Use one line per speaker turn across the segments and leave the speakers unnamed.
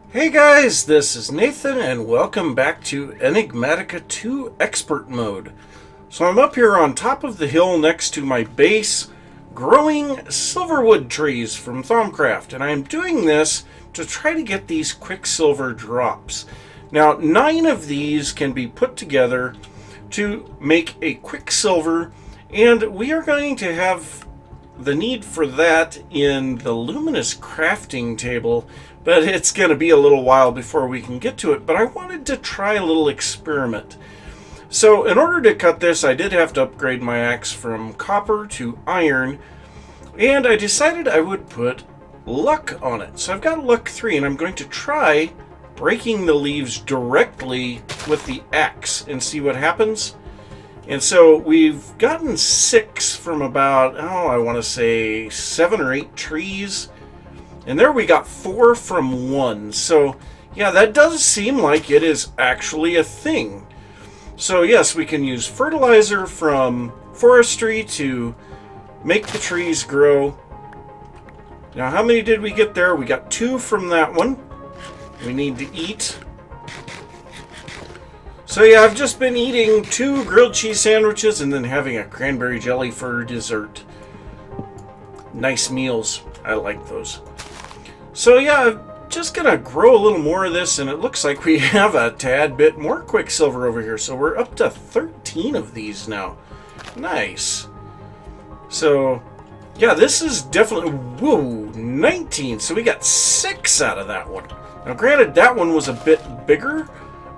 Hey guys, this is Nathan and welcome back to Enigmatica 2 Expert Mode. So I'm up here on top of the hill next to my base, growing silverwood trees from Thaumcraft, and I'm doing this to try to get these quicksilver drops. Now 9 of these can be put together to make a quicksilver, and we are going to have the need for that in the luminous crafting table, but it's going to be a little while before we can get to it. But I wanted to try a little experiment. So in order to cut this, I did have to upgrade my axe from copper to iron, and I decided I would put luck on it. So I've got luck 3, and I'm going to try breaking the leaves directly with the axe and see what happens. And so we've gotten 6 from about, I want to say 7 or 8 trees. And there we got 4 from 1. So, yeah, that does seem like it is actually a thing. So, yes, we can use fertilizer from forestry to make the trees grow. Now, how many did we get there? We got 2 from that one. We need to eat. So yeah, I've just been eating 2 grilled cheese sandwiches and then having a cranberry jelly for dessert. Nice meals. I like those. So yeah, I'm just gonna grow a little more of this, and it looks like we have a tad bit more quicksilver over here. So we're up to 13 of these now. Nice. So yeah, this is definitely, whoa, 19. So we got 6 out of that one. Now granted, that one was a bit bigger,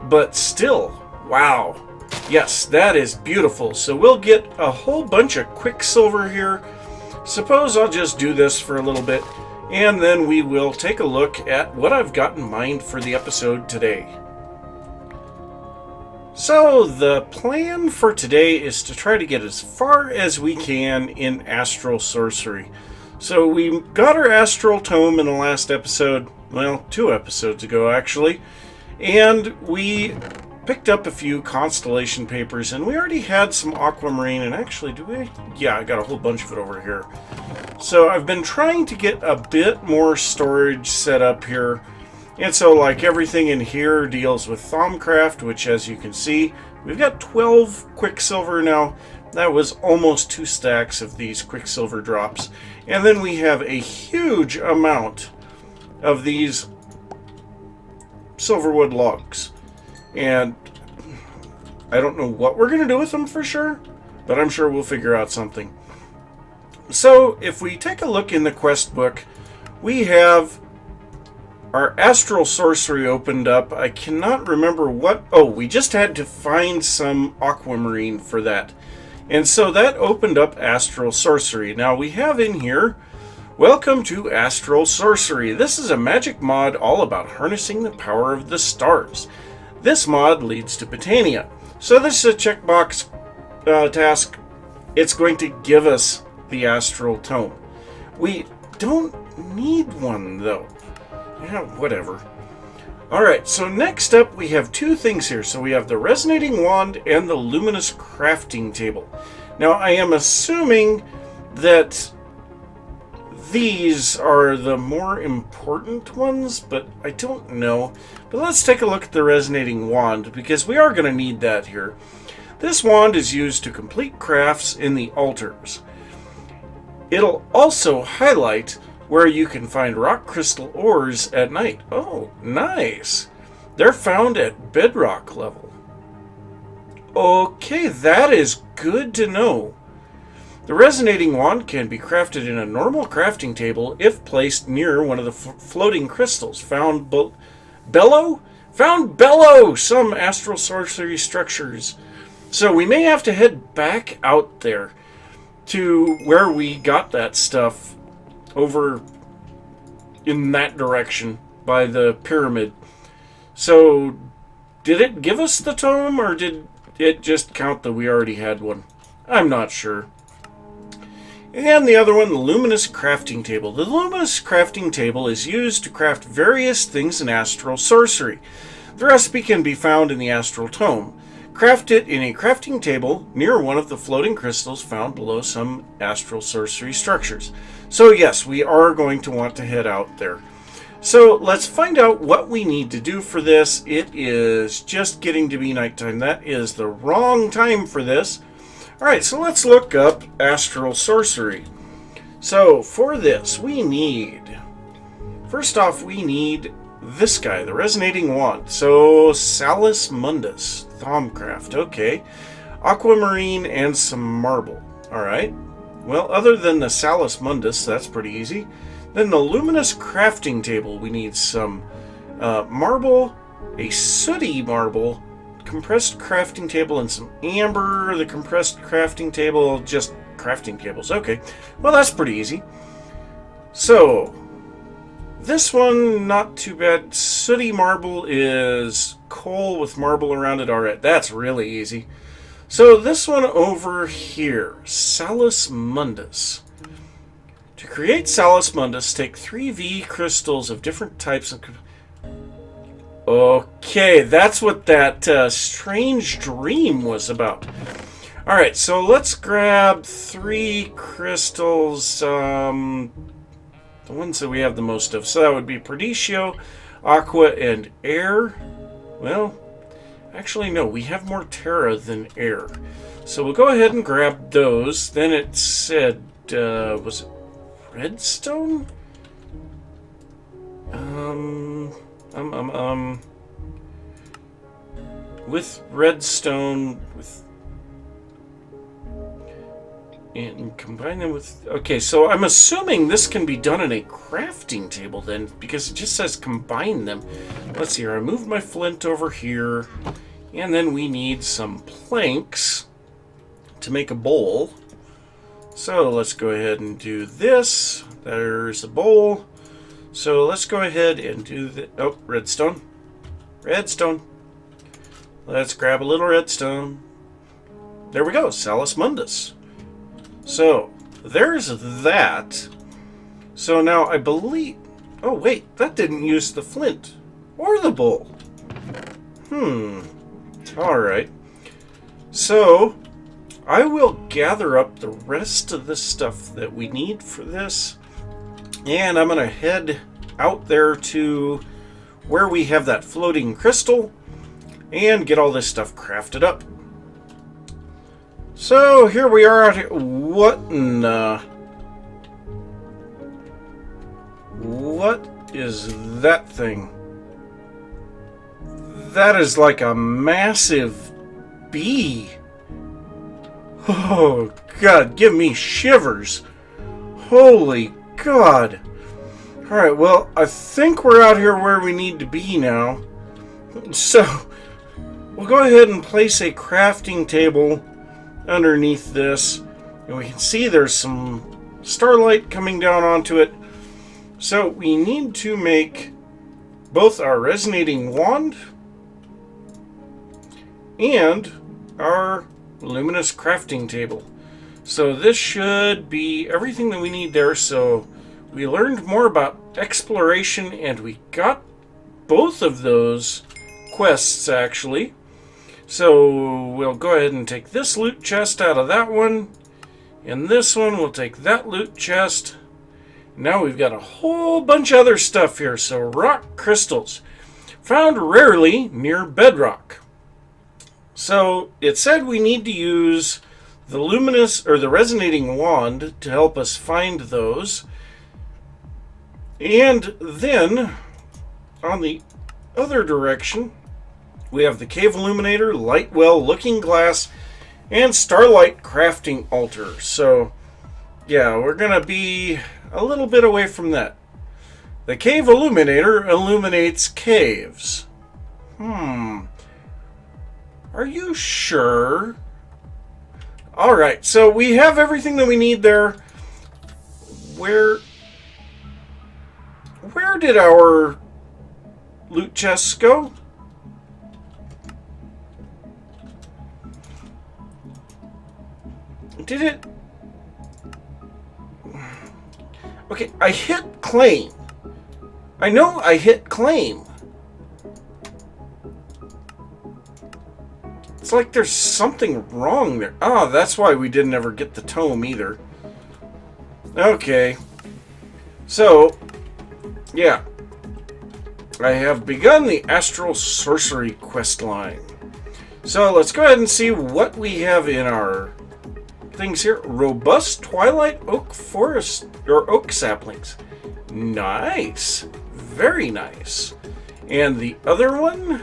but still, wow. Yes, that is beautiful. So we'll get a whole bunch of quicksilver here. Suppose I'll just do this for a little bit, and then we will take a look at what I've got in mind for the episode today. So the plan for today is to try to get as far as we can in Astral Sorcery. So we got our Astral Tome in the last episode, well, 2 episodes ago actually, and we picked up a few constellation papers, and we already had some aquamarine, and actually, do we? Yeah, I got a whole bunch of it over here. So I've been trying to get a bit more storage set up here, and so like everything in here deals with Thaumcraft, which as you can see, we've got 12 quicksilver now. That was almost 2 stacks of these quicksilver drops, and then we have a huge amount of these silverwood logs. And I don't know what we're going to do with them for sure, but I'm sure we'll figure out something. So if we take a look in the quest book, we have our Astral Sorcery opened up. I cannot remember what, we just had to find some aquamarine for that. And so that opened up Astral Sorcery. Now we have in here, welcome to Astral Sorcery. This is a magic mod all about harnessing the power of the stars. This mod leads to Botania. So this is a checkbox task. It's going to give us the Astral Tome. We don't need one though. Yeah, whatever. Alright, so next up we have 2 things here. So we have the Resonating Wand and the Luminous Crafting Table. Now I am assuming that these are the more important ones, but I don't know. But let's take a look at the Resonating Wand, because we are going to need that here. This wand is used to complete crafts in the altars. It'll also highlight where you can find rock crystal ores at night. Oh, nice. They're found at bedrock level. Okay, that is good to know. The Resonating Wand can be crafted in a normal crafting table if placed near one of the floating crystals. Found below some Astral Sorcery structures. So we may have to head back out there to where we got that stuff over in that direction by the pyramid. So did it give us the tome, or did it just count that we already had one? I'm not sure. And the other one, the Luminous Crafting Table. The Luminous Crafting Table is used to craft various things in Astral Sorcery. The recipe can be found in the Astral Tome. Craft it in a crafting table near one of the floating crystals found below some Astral Sorcery structures. So yes, we are going to want to head out there. So let's find out what we need to do for this. It is just getting to be nighttime. That is the wrong time for this. Alright, so let's look up Astral Sorcery. So for this, we need... First off, we need this guy, the Resonating Wand. So, Salus Mundus, Thaumcraft, okay. Aquamarine and some marble. Alright. Well, other than the Salus Mundus, that's pretty easy. Then the Luminous Crafting Table, we need some marble, a sooty marble, compressed crafting table, and some amber. The compressed crafting table, just crafting tables. Okay, well that's pretty easy. So, this one, not too bad. Sooty marble is coal with marble around it. Alright, that's really easy. So this one over here, Salus Mundus. To create Salus Mundus, take 3V crystals of different types. Okay, that's what that strange dream was about. Alright, so let's grab 3 crystals, the ones that we have the most of. So that would be Perdicio, Aqua, and Air. Well, actually no, we have more Terra than Air. So we'll go ahead and grab those. Then it said, was it Redstone? With redstone, and combine them with... Okay, so I'm assuming this can be done in a crafting table then, because it just says combine them. Let's see here, I moved my flint over here, and then we need some planks to make a bowl. So let's go ahead and do this. There's a bowl. So let's go ahead and do the... Oh, redstone. Redstone. Let's grab a little redstone. There we go, Salus Mundus. So, there's that. So now I believe... Oh wait, that didn't use the flint. Or the bowl. Alright. So, I will gather up the rest of the stuff that we need for this. And I'm going to head out there to where we have that floating crystal and get all this stuff crafted up. So here we are out here. What in what is that thing? That is like a massive bee. Oh God, give me shivers. Holy God. Alright, well, I think we're out here where we need to be now. So, we'll go ahead and place a crafting table underneath this. And we can see there's some starlight coming down onto it. So, we need to make both our resonating wand and our luminous crafting table. So this should be everything that we need there. So we learned more about exploration, and we got both of those quests actually. So we'll go ahead and take this loot chest out of that one, and this one we'll take that loot chest. Now we've got a whole bunch of other stuff here. So rock crystals, found rarely near bedrock. So it said we need to use the luminous or the resonating wand to help us find those. And then on the other direction, we have the cave illuminator, light well, looking glass, and starlight crafting altar. So yeah, we're gonna be a little bit away from that. The cave illuminator illuminates caves. Are you sure? Alright, so we have everything that we need there. Where did our loot chests go? Did it? Okay, I hit claim. I know I hit claim. It's like there's something wrong there. Oh, that's why we didn't ever get the tome either. Okay. So, yeah. I have begun the Astral Sorcery quest line. So let's go ahead and see what we have in our things here. Robust Twilight Oak Forest, or Oak Saplings. Nice. Very nice. And the other one,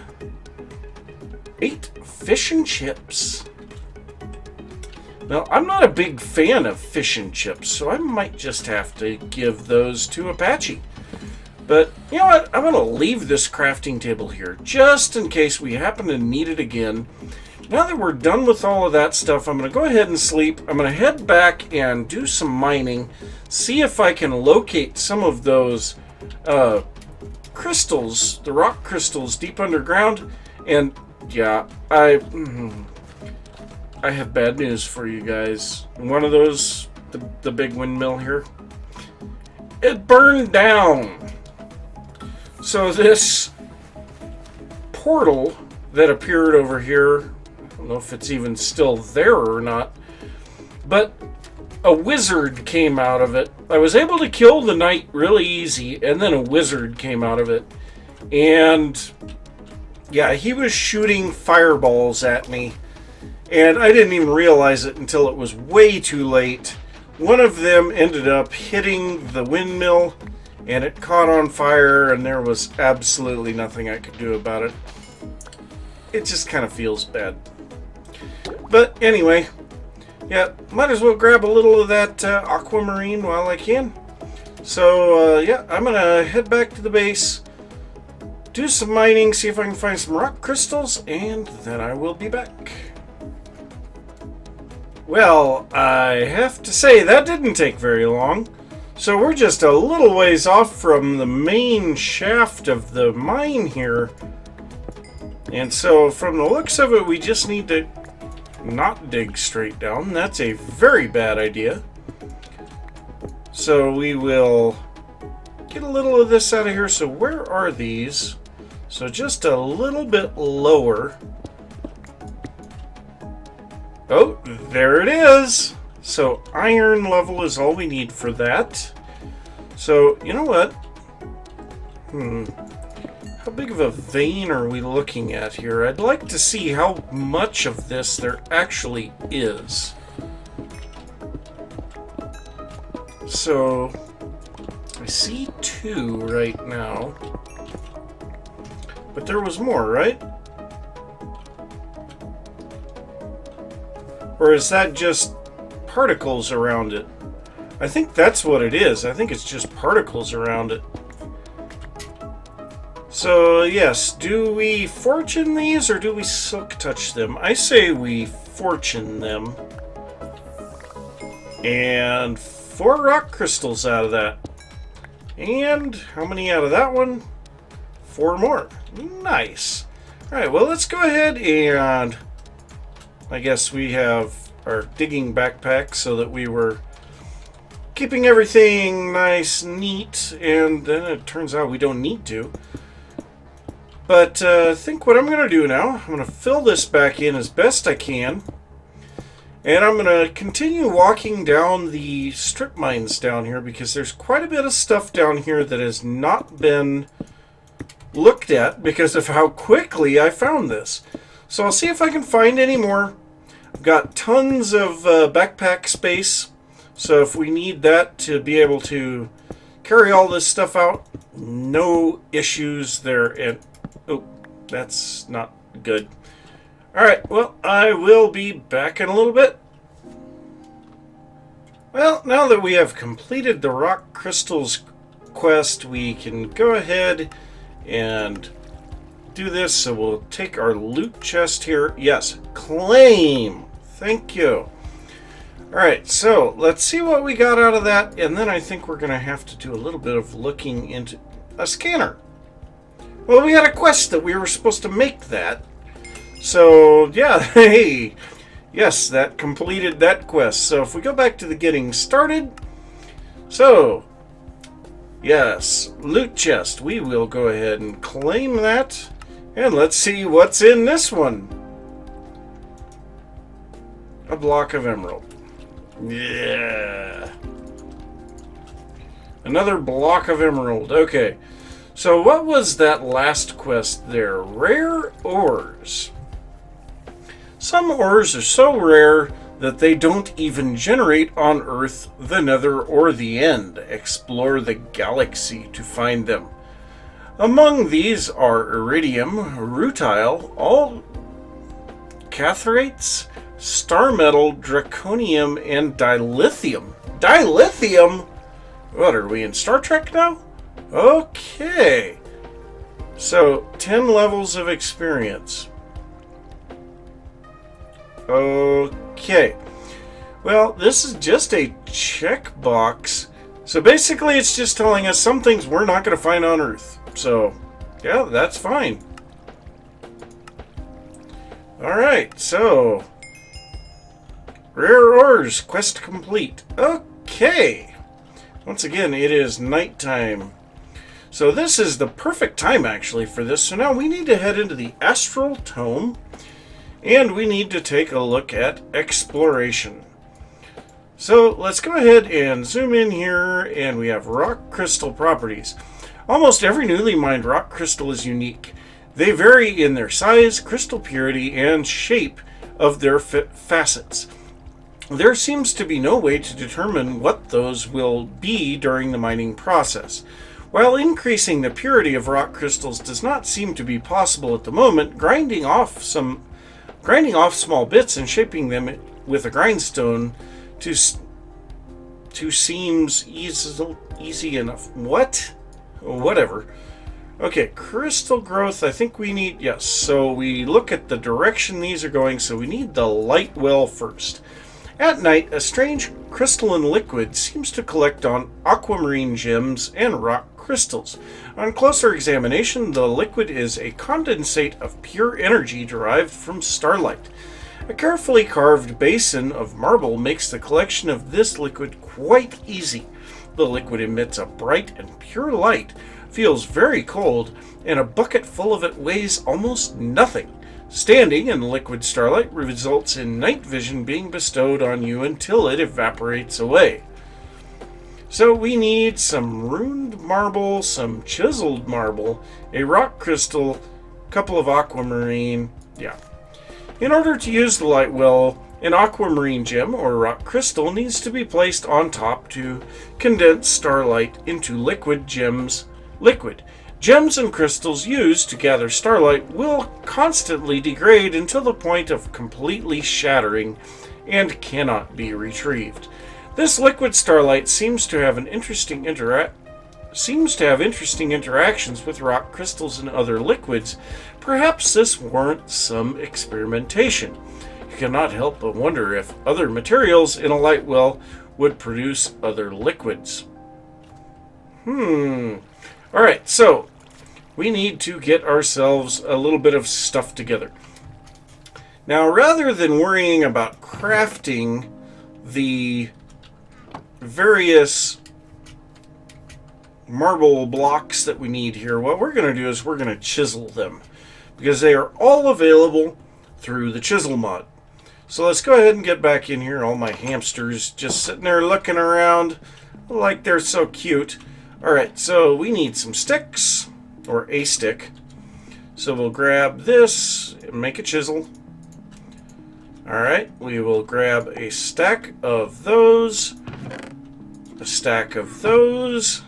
8 Fish and Chips. Now, I'm not a big fan of fish and chips, so I might just have to give those to Apache. But, you know what? I'm going to leave this crafting table here, just in case we happen to need it again. Now that we're done with all of that stuff, I'm going to go ahead and sleep. I'm going to head back and do some mining, see if I can locate some of those crystals, the rock crystals deep underground. And, yeah, I have bad news for you guys. One of those, the big windmill here, it burned down. So this portal that appeared over here, I don't know if it's even still there or not, but a wizard came out of it. I was able to kill the knight really easy, and then a wizard came out of it. And yeah, he was shooting fireballs at me. And I didn't even realize it until it was way too late. One of them ended up hitting the windmill, and it caught on fire, and there was absolutely nothing I could do about it. It just kind of feels bad. But anyway, yeah, might as well grab a little of that aquamarine while I can. So yeah, I'm going to head back to the base, do some mining, see if I can find some rock crystals, and then I will be back. Well, I have to say, that didn't take very long. So we're just a little ways off from the main shaft of the mine here. And so from the looks of it, we just need to not dig straight down. That's a very bad idea. So we will get a little of this out of here. So where are these? So just a little bit lower. Oh, there it is. So iron level is all we need for that. So, you know what? How big of a vein are we looking at here? I'd like to see how much of this there actually is. So, I see 2 right now. But there was more, right? Or is that just particles around it? I think that's what it is. I think it's just particles around it. So, yes, do we fortune these or do we silk touch them? I say we fortune them. And 4 rock crystals out of that. And how many out of that one? 4 more. Nice. Alright, well, let's go ahead and I guess we have our digging backpack so that we were keeping everything nice, neat, and then it turns out we don't need to. But I think what I'm going to do now, I'm going to fill this back in as best I can, and I'm going to continue walking down the strip mines down here because there's quite a bit of stuff down here that has not been looked at because of how quickly I found this. So I'll see if I can find any more. I've got tons of backpack space, so if we need that to be able to carry all this stuff out, no issues there. And oh, that's not good. Alright, well, I will be back in a little bit. Well, now that we have completed the rock crystals quest, we can go ahead and do this. So we'll take our loot chest here. Yes, claim. Thank you. Alright, so let's see what we got out of that, and then I think we're going to have to do a little bit of looking into a scanner. Well, we had a quest that we were supposed to make that. So, yeah, hey, yes, that completed that quest. So if we go back to the getting started, so, yes, loot chest. We will go ahead and claim that, and let's see what's in this one. A block of emerald. Yeah. Another block of emerald. Okay. So what was that last quest there? Rare ores. Some ores are so rare that they don't even generate on Earth, the Nether, or the End. Explore the galaxy to find them. Among these are iridium, rutile, all cathrates, star metal, draconium, and dilithium. Dilithium? What, are we in Star Trek now? Okay. So, 10 levels of experience. Okay. Well, this is just a checkbox. So basically it's just telling us some things we're not going to find on Earth. So, yeah, that's fine. Alright, so... Rare ores, quest complete. Okay. Once again, it is nighttime. So this is the perfect time, actually, for this. So now we need to head into the Astral Tome. And we need to take a look at exploration. So let's go ahead and zoom in here, and we have rock crystal properties. Almost every newly mined rock crystal is unique. They vary in their size, crystal purity, and shape of their facets. There seems to be no way to determine what those will be during the mining process. While increasing the purity of rock crystals does not seem to be possible at the moment, grinding off small bits and shaping them with a grindstone to seems easy enough. What? Whatever. Okay, crystal growth, I think we need... Yes, so we look at the direction these are going, so we need the light well first. At night, a strange crystalline liquid seems to collect on aquamarine gems and rock crystals. On closer examination, the liquid is a condensate of pure energy derived from starlight. A carefully carved basin of marble makes the collection of this liquid quite easy. The liquid emits a bright and pure light, feels very cold, and a bucket full of it weighs almost nothing. Standing in liquid starlight results in night vision being bestowed on you until it evaporates away. So we need some runed marble, some chiseled marble, a rock crystal, a couple of aquamarine. Yeah. In order to use the light well, an aquamarine gem or rock crystal needs to be placed on top to condense starlight into liquid. Gems and crystals used to gather starlight will constantly degrade until the point of completely shattering and cannot be retrieved. This liquid starlight seems to have interesting interactions with rock crystals and other liquids. Perhaps this warrants some experimentation. You cannot help but wonder if other materials in a light well would produce other liquids. Alright, so we need to get ourselves a little bit of stuff together. Now, rather than worrying about crafting the various marble blocks that we need here, what we're going to do is we're going to chisel them, because they are all available through the chisel mod. So let's go ahead and get back in here. All my hamsters just sitting there looking around like they're so cute. Alright, so we need some sticks, or a stick. So we'll grab this and make a chisel. Alright, we will grab a stack of those, a stack of those,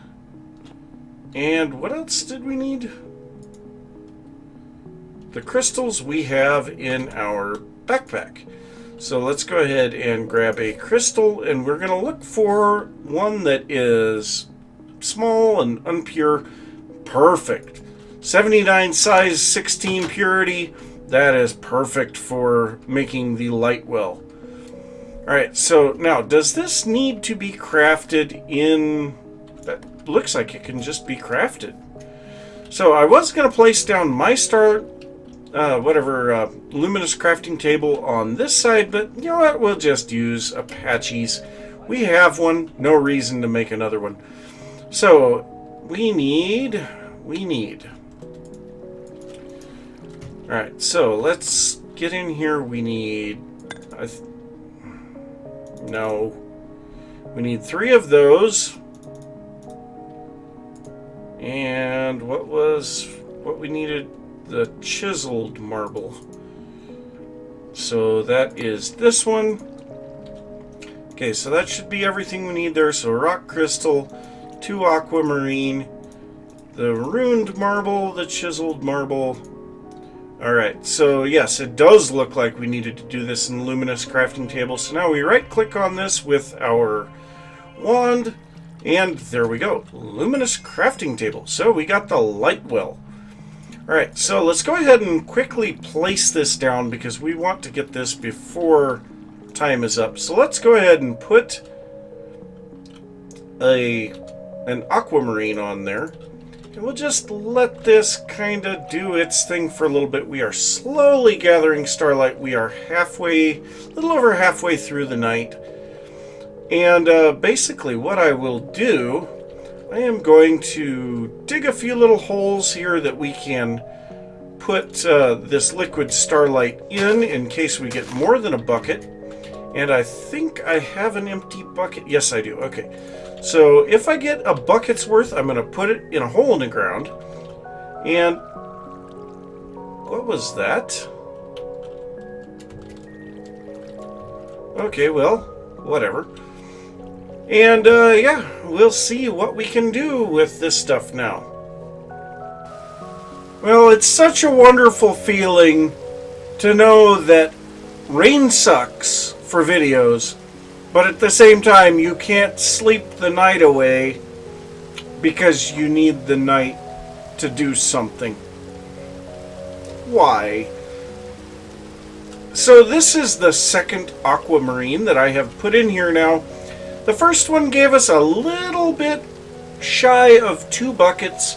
and what else did we need? The crystals we have in our backpack. So let's go ahead and grab a crystal, and we're going to look for one that is small and unpure. Perfect. 79 size, 16 purity. That is perfect for making the light well. Alright, so now, does this need to be crafted in... That looks like it can just be crafted. So I was going to place down my luminous crafting table on this side, but you know what, we'll just use Apache's. We have one, no reason to make another one. So, we need... Alright, so let's get in here. We need... we need 3 of those. And what we needed? The chiseled marble. So that is this one. Okay, so that should be everything we need there. So rock crystal, 2 aquamarine, the runed marble, the chiseled marble. Alright, so yes, it does look like we needed to do this in the luminous crafting table. So now we right click on this with our wand, and there we go, luminous crafting table. So we got the light well. Alright, so let's go ahead and quickly place this down because we want to get this before time is up. So let's go ahead and put an aquamarine on there. And we'll just let this kind of do its thing for a little bit. We are slowly gathering starlight. We are a little over halfway through the night. And basically what I will do, I am going to dig a few little holes here that we can put this liquid starlight in case we get more than a bucket. And I think I have an empty bucket. Yes, I do. Okay. So if I get a bucket's worth, I'm going to put it in a hole in the ground. And what was that? Okay, well, whatever. And yeah, we'll see what we can do with this stuff now. Well, it's such a wonderful feeling to know that rain sucks for videos, but at the same time you can't sleep the night away because you need the night to do something. Why? So this is the second aquamarine that I have put in here now. The first one gave us a little bit shy of 2 buckets,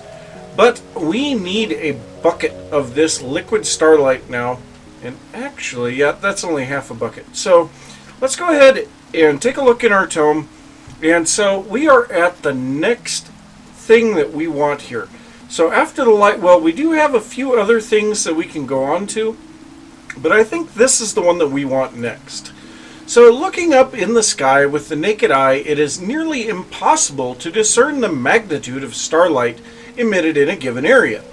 but we need a bucket of this liquid starlight now. And actually, yeah, that's only half a bucket. So let's go ahead and take a look in our tome. And so we are at the next thing that we want here. So after the light well, we do have a few other things that we can go on to, but I think this is the one that we want next. So looking up in the sky with the naked eye, it is nearly impossible to discern the magnitude of starlight emitted in a given area.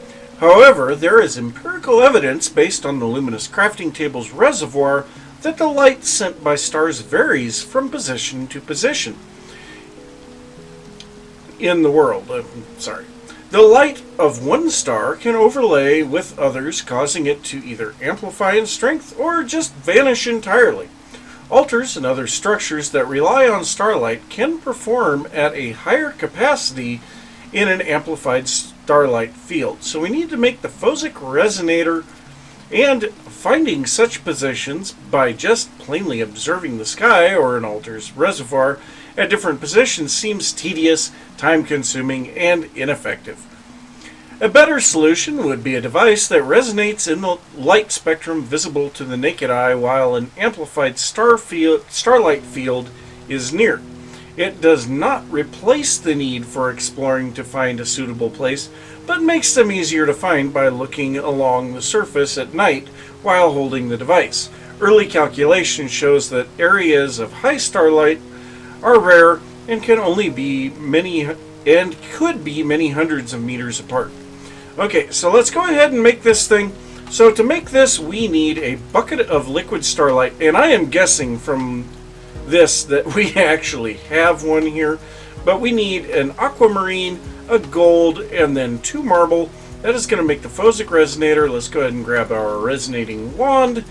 However, there is empirical evidence based on the luminous crafting table's reservoir that the light sent by stars varies from position to position in the world. The light of one star can overlay with others, causing it to either amplify in strength or just vanish entirely. Altars and other structures that rely on starlight can perform at a higher capacity in an amplified starlight field. So we need to make the phosic resonator, and finding such positions by just plainly observing the sky or an altar's reservoir at different positions seems tedious, time-consuming, and ineffective. A better solution would be a device that resonates in the light spectrum visible to the naked eye while an amplified starlight field is near. It does not replace the need for exploring to find a suitable place, but makes them easier to find by looking along the surface at night while holding the device. Early calculation shows that areas of high starlight are rare and could be many hundreds of meters apart. Okay, so let's go ahead and make this thing. So to make this, we need a bucket of liquid starlight, and I am guessing from this that we actually have one here, but we need an aquamarine, a gold, and then 2 marble. That is going to make the phosic resonator. Let's go ahead and grab our resonating wand,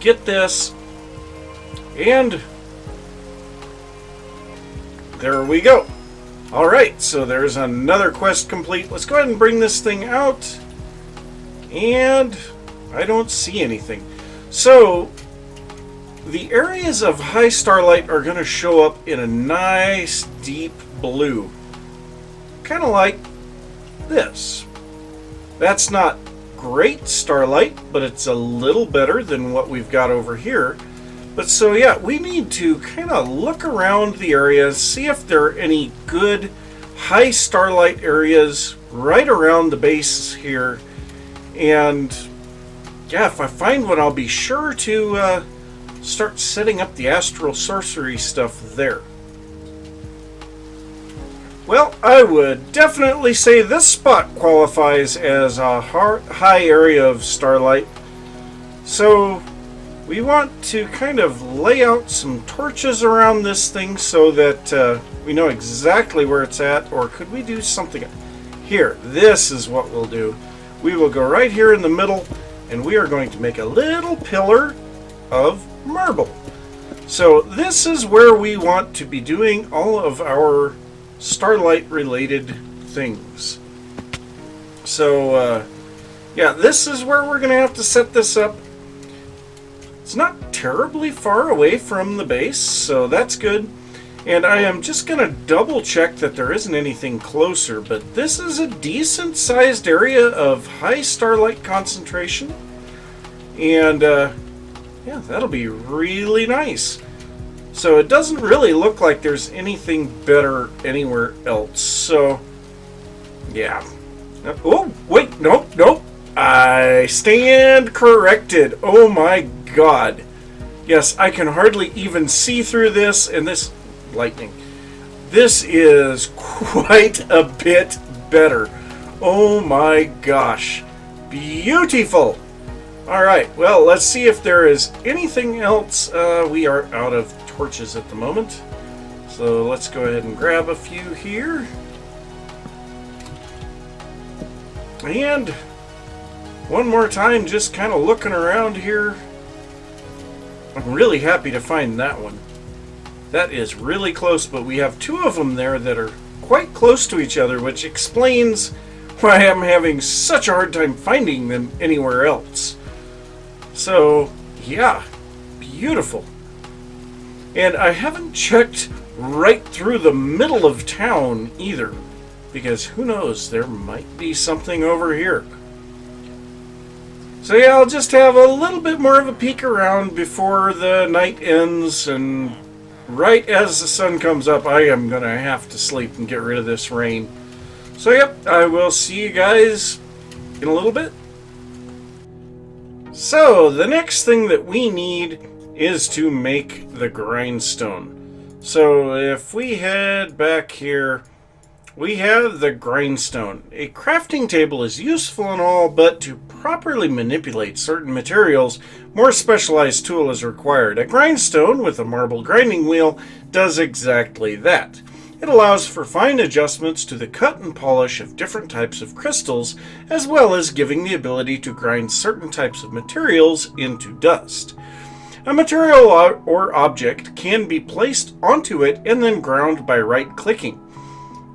get this, and there we go. Alright, so there's another quest complete. Let's go ahead and bring this thing out. And I don't see anything. So the areas of high starlight are going to show up in a nice deep blue. Kind of like this. That's not great starlight, but it's a little better than what we've got over here. But so yeah, we need to kind of look around the areas, see if there are any good high starlight areas right around the base here. And yeah, if I find one, I'll be sure to start setting up the Astral Sorcery stuff there. Well, I would definitely say this spot qualifies as a high area of starlight. So we want to kind of lay out some torches around this thing so that we know exactly where it's at. Or could we do something here? This is what we'll do. We will go right here in the middle, and we are going to make a little pillar of marble. So this is where we want to be doing all of our starlight related things. So yeah, this is where we're going to have to set this up. It's not terribly far away from the base, so that's good. And I am just going to double check that there isn't anything closer, but this is a decent sized area of high starlight concentration. And yeah, that'll be really nice. So it doesn't really look like there's anything better anywhere else. So yeah. Oh, wait, nope. I stand corrected. Oh my God. Yes, I can hardly even see through this, and this lightning. This is quite a bit better. Oh my gosh. Beautiful. Alright, well, let's see if there is anything else. We are out of torches at the moment. So let's go ahead and grab a few here. And one more time, just kind of looking around here. I'm really happy to find that one. That is really close, but we have two of them there that are quite close to each other, which explains why I'm having such a hard time finding them anywhere else. So, yeah, beautiful. And I haven't checked right through the middle of town either, because who knows, there might be something over here. So yeah, I'll just have a little bit more of a peek around before the night ends, and right as the sun comes up, I am going to have to sleep and get rid of this rain. So yep, I will see you guys in a little bit. So the next thing that we need is to make the grindstone. So if we head back here, we have the grindstone. A crafting table is useful and all, but to properly manipulate certain materials, more specialized tool is required. A grindstone with a marble grinding wheel does exactly that. It allows for fine adjustments to the cut and polish of different types of crystals, as well as giving the ability to grind certain types of materials into dust. A material or object can be placed onto it and then ground by right-clicking.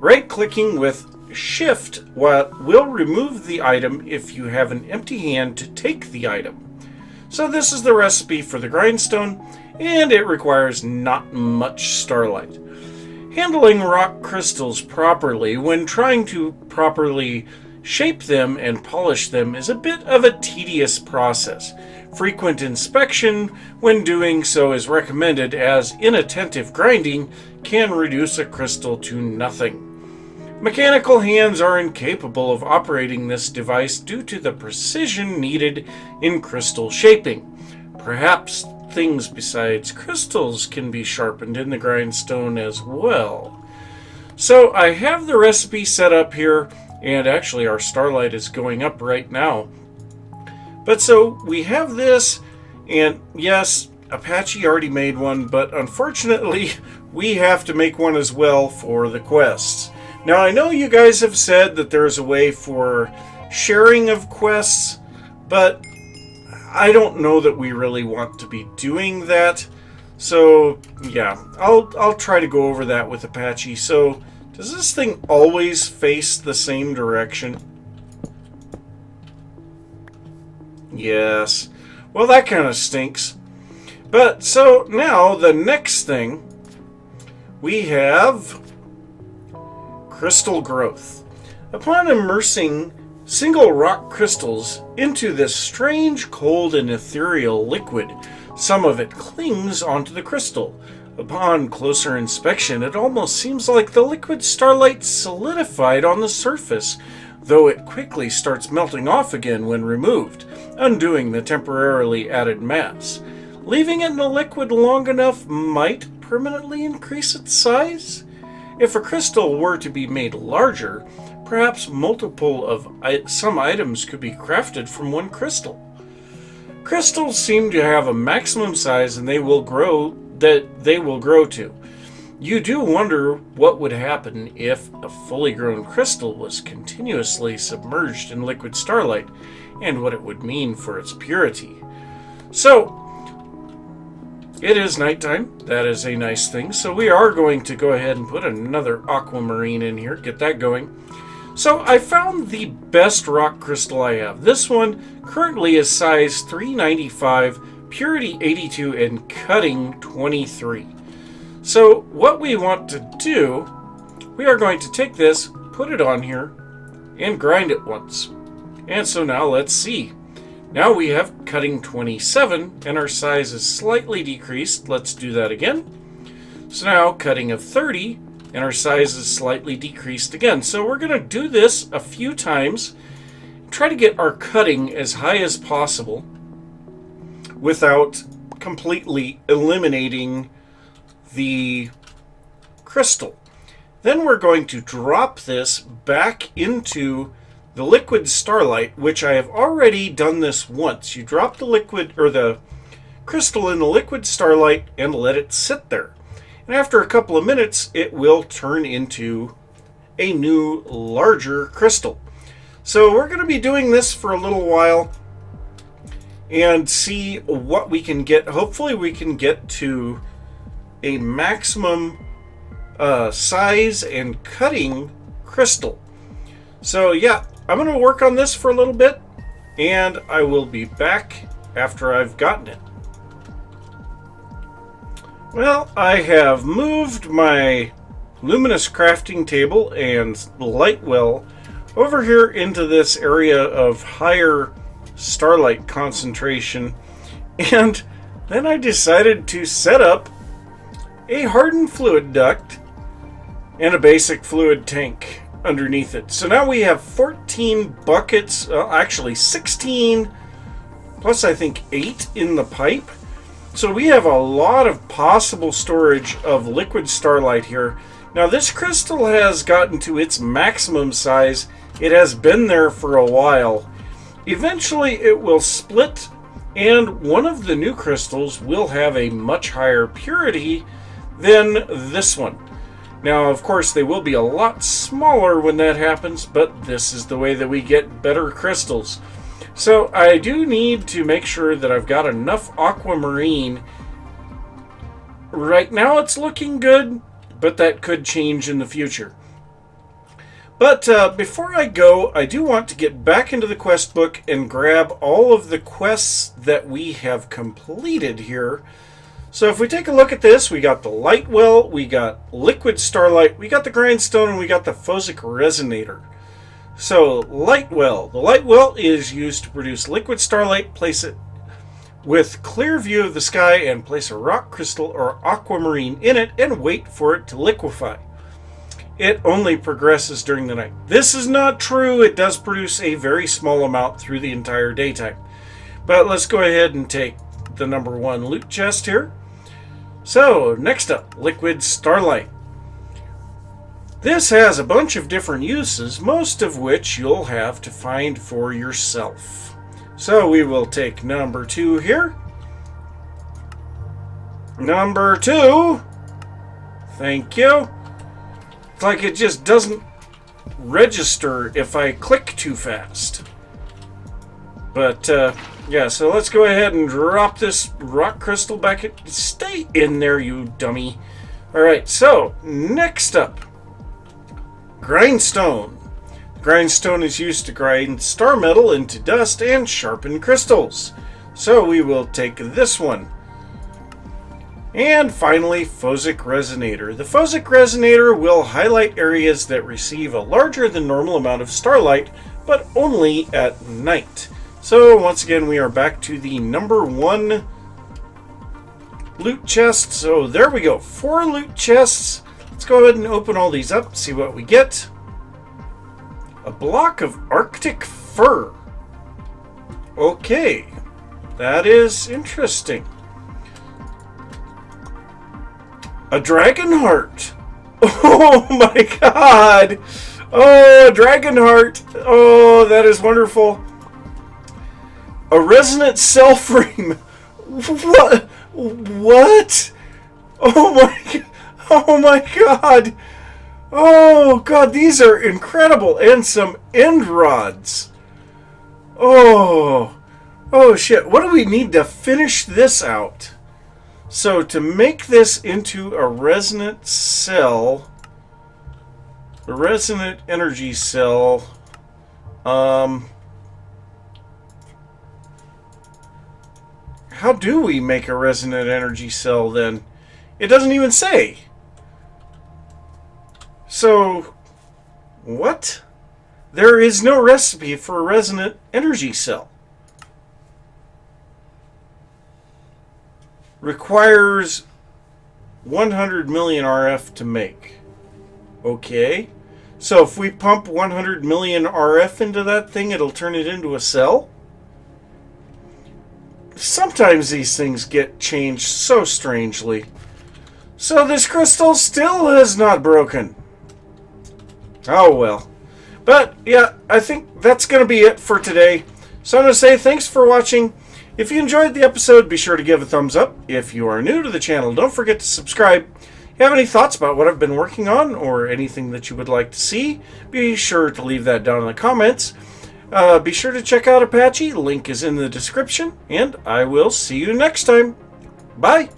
Right-clicking with Shift will remove the item if you have an empty hand to take the item. So this is the recipe for the grindstone, and it requires not much starlight. Handling rock crystals properly when trying to properly shape them and polish them is a bit of a tedious process. Frequent inspection when doing so is recommended, as inattentive grinding can reduce a crystal to nothing. Mechanical hands are incapable of operating this device due to the precision needed in crystal shaping. Perhaps things besides crystals can be sharpened in the grindstone as well. So I have the recipe set up here, and actually our starlight is going up right now. But so we have this, and yes, Apache already made one, but unfortunately we have to make one as well for the quests. Now I know you guys have said that there's a way for sharing of quests, but I don't know that we really want to be doing that. So yeah, I'll try to go over that with Apache. So does this thing always face the same direction? Yes. Well, that kind of stinks. But so now the next thing we have crystal growth. Upon immersing single rock crystals into this strange, cold, and ethereal liquid, some of it clings onto the crystal. Upon closer inspection, it almost seems like the liquid starlight solidified on the surface, though it quickly starts melting off again when removed, undoing the temporarily added mass. Leaving it in the liquid long enough might permanently increase its size. If a crystal were to be made larger, perhaps multiple of some items could be crafted from one crystal. Crystals seem to have a maximum size and they will grow to. You do wonder what would happen if a fully grown crystal was continuously submerged in liquid starlight and what it would mean for its purity. So, it is nighttime. That is a nice thing. So we are going to go ahead and put another aquamarine in here. Get that going. So I found the best rock crystal I have. This one currently is size 395, purity 82, and cutting 23. So what we want to do, we are going to take this, put it on here, and grind it once. And so now let's see. Now we have cutting 27, and our size is slightly decreased. Let's do that again. So now cutting of 30, and our size is slightly decreased again. So we're going to do this a few times. Try to get our cutting as high as possible without completely eliminating the crystal. Then we're going to drop this back into the liquid starlight, which I have already done this once. You drop the liquid or the crystal in the liquid starlight and let it sit there. And after a couple of minutes, it will turn into a new, larger crystal. So we're going to be doing this for a little while and see what we can get. Hopefully we can get to a maximum size and cutting crystal. So yeah, I'm going to work on this for a little bit, and I will be back after I've gotten it. Well, I have moved my luminous crafting table and light well over here into this area of higher starlight concentration, and then I decided to set up a hardened fluid duct and a basic fluid tank underneath it. So now we have 14 buckets, actually 16, plus I think 8 in the pipe. So we have a lot of possible storage of liquid starlight here. Now this crystal has gotten to its maximum size. It has been there for a while. Eventually it will split, and one of the new crystals will have a much higher purity than this one. Now, of course, they will be a lot smaller when that happens, but this is the way that we get better crystals. So I do need to make sure that I've got enough aquamarine. Right now it's looking good, but that could change in the future. But before I go, I do want to get back into the quest book and grab all of the quests that we have completed here. So if we take a look at this, we got the light well, we got liquid starlight, we got the grindstone, and we got the phosic resonator. So light well. The light well is used to produce liquid starlight. Place it with clear view of the sky and place a rock crystal or aquamarine in it and wait for it to liquefy. It only progresses during the night. This is not true. It does produce a very small amount through the entire daytime. But let's go ahead and take the number 1 loot chest here. So, next up, liquid starlight. This has a bunch of different uses, most of which you'll have to find for yourself. So we will take number 2 here. Number 2. Thank you. It's like it just doesn't register if I click too fast. But, yeah, so let's go ahead and drop this rock crystal back. Stay in there, you dummy. Alright, so, next up. Grindstone. Grindstone is used to grind star metal into dust and sharpen crystals. So we will take this one. And finally, phosic resonator. The phosic resonator will highlight areas that receive a larger than normal amount of starlight, but only at night. So once again, we are back to the number 1 loot chest. So there we go, 4 loot chests. Let's go ahead and open all these up, see what we get. A block of Arctic fur. Okay, that is interesting. A dragon heart. Oh my god! Oh, dragon heart! Oh, that is wonderful. A resonant cell frame. What? What? Oh my! Oh my god! Oh god, these are incredible, and some end rods. Oh, oh shit! What do we need to finish this out? So to make this into a resonant cell, a resonant energy cell, how do we make a resonant energy cell then? It doesn't even say. So, what? There is no recipe for a resonant energy cell. Requires 100 million RF to make. Okay. So if we pump 100 million RF into that thing, it'll turn it into a cell? Sometimes these things get changed so strangely. So this crystal still has not broken. Oh well. But yeah, I think that's going to be it for today. So I'm going to say thanks for watching. If you enjoyed the episode, be sure to give a thumbs up. If you are new to the channel, don't forget to subscribe. If you have any thoughts about what I've been working on or anything that you would like to see, be sure to leave that down in the comments. Be sure to check out Apache. Link is in the description. And I will see you next time. Bye.